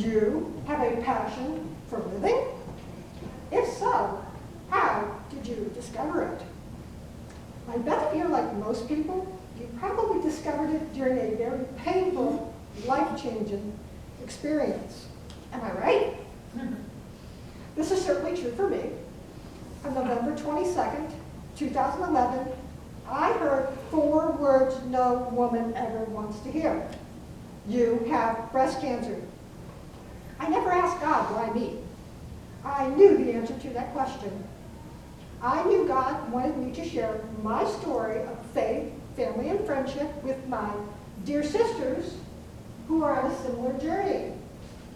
you have a passion for living? If so, how did you discover it? I bet if you're like most people, you probably discovered it during a very painful, life-changing experience. Am I right? This is certainly true for me. On November 22nd, 2011, I heard 4 words no woman ever wants to hear. You have breast cancer. I never asked God why me. I knew the answer to that question. I knew God wanted me to share my story of faith, family, and friendship with my dear sisters who are on a similar journey,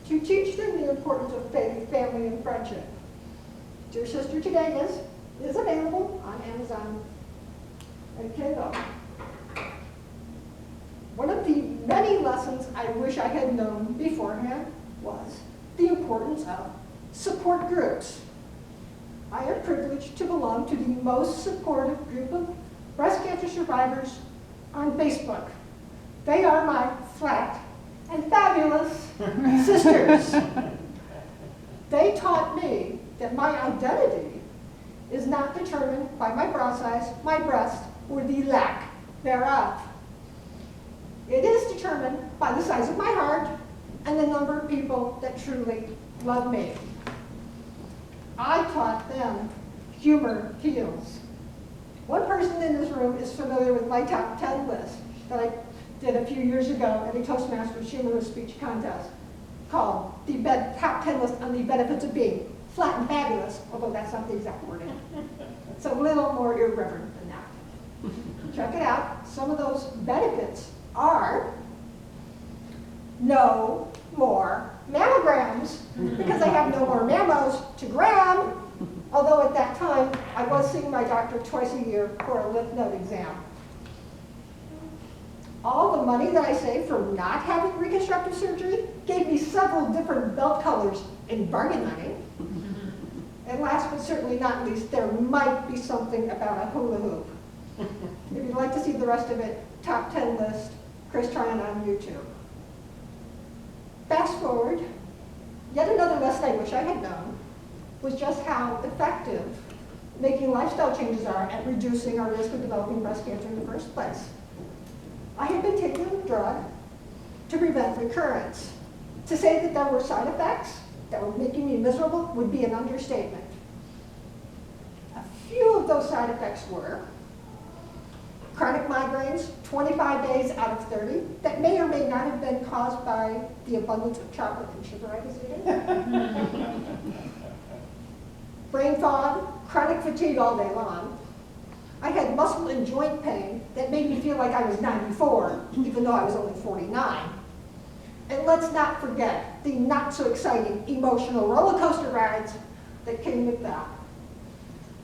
to teach them the importance of faith, family, and friendship. Dear Sister Today is available on Amazon and Kindle. One of the many lessons I wish I had known beforehand was the importance of support groups. I am privileged to belong to the most supportive group of breast cancer survivors on Facebook. They are my flat and fabulous sisters. They taught me that my identity is not determined by my bra size, my breast, or the lack thereof. It is determined by the size of my heart and the number of people that truly love me. I taught them humor heals. One person in this room is familiar with my top 10 list that I did a few years ago at a Toastmasters humorous speech contest called the Top 10 List on the Benefits of Being Flat and Fabulous, although that's not the exact wording. It's a little more irreverent than that. Check it out. Some of those benefits are no more mammograms, because I have no more mammos to gram, although at that time I was seeing my doctor twice a year for a lymph node exam. All the money that I saved from not having reconstructive surgery gave me several different belt colors in bargain money. And last but certainly not least, there might be something about a hula hoop. If you'd like to see the rest of it, top 10 list, Chris Tryon on YouTube. Fast forward, yet another lesson I wish I had known was just how effective making lifestyle changes are at reducing our risk of developing breast cancer in the first place. I had been taking a drug to prevent recurrence. To say that there were side effects that were making me miserable would be an understatement. A few of those side effects were chronic migraines, 25 days out of 30, that may or may not have been caused by the abundance of chocolate and sugar I was eating. Brain fog, chronic fatigue all day long. I had muscle and joint pain that made me feel like I was 94, even though I was only 49. And let's not forget the not so exciting emotional roller coaster rides that came with that.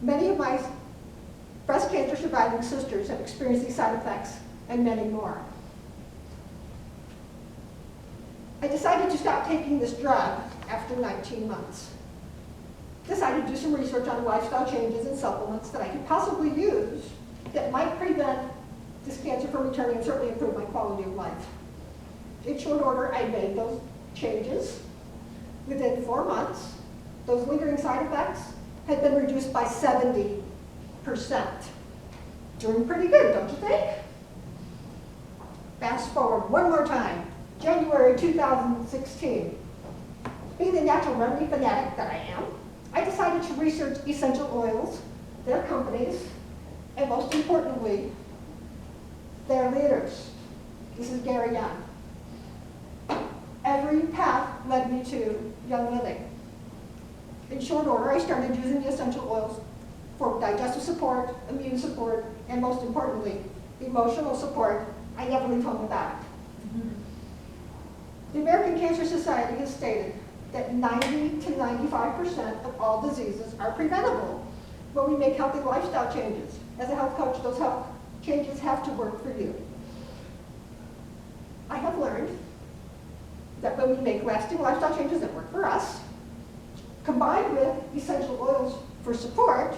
Many of my breast cancer surviving sisters have experienced these side effects and many more. I decided to stop taking this drug after 19 months. Decided to do some research on lifestyle changes and supplements that I could possibly use that might prevent this cancer from returning and certainly improve my quality of life. In short order, I made those changes. Within 4 months, those lingering side effects had been reduced by 70%. Doing pretty good, don't you think? Fast forward one more time, January 2016. Being the natural remedy fanatic that I am, I decided to research essential oils, their companies, and most importantly, their leaders. This is Gary Young. Every path led me to Young Living. In short order, I started using the essential oils for digestive support, immune support, and most importantly, emotional support. I never leave home without it. The American Cancer Society has stated that 90 to 95% of all diseases are preventable when we make healthy lifestyle changes. As a health coach, those health changes have to work for you. I have learned that when we make lasting lifestyle changes that work for us, combined with essential oils for support,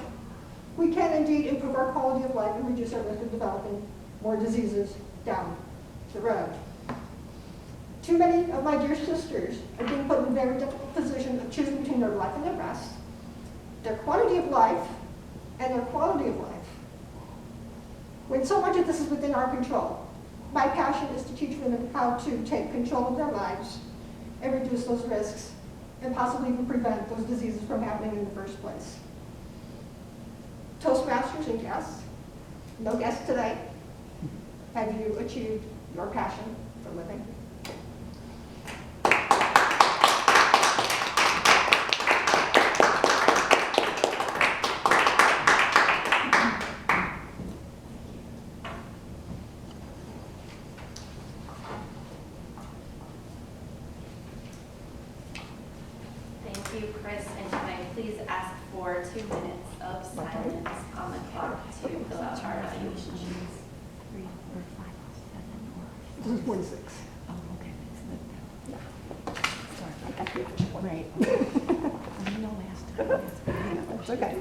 we can indeed improve our quality of life and reduce our risk of developing more diseases down the road. Too many of my dear sisters are being put in very difficult position of choosing between their life and their rest, their quantity of life, and their quality of life. When so much of this is within our control, my passion is to teach women how to take control of their lives and reduce those risks, and possibly even prevent those diseases from happening in the first place. Toastmasters and guests, no guests today, have you achieved your passion for living? Thank you, Chris, and can I please ask for 2 minutes of silence on the clock to fill out our evaluation sheets? 3 or 5 or 7 or. This is 46. Oh, okay. Yeah. Sorry. I got the extra one. Right. I know last time. It's okay.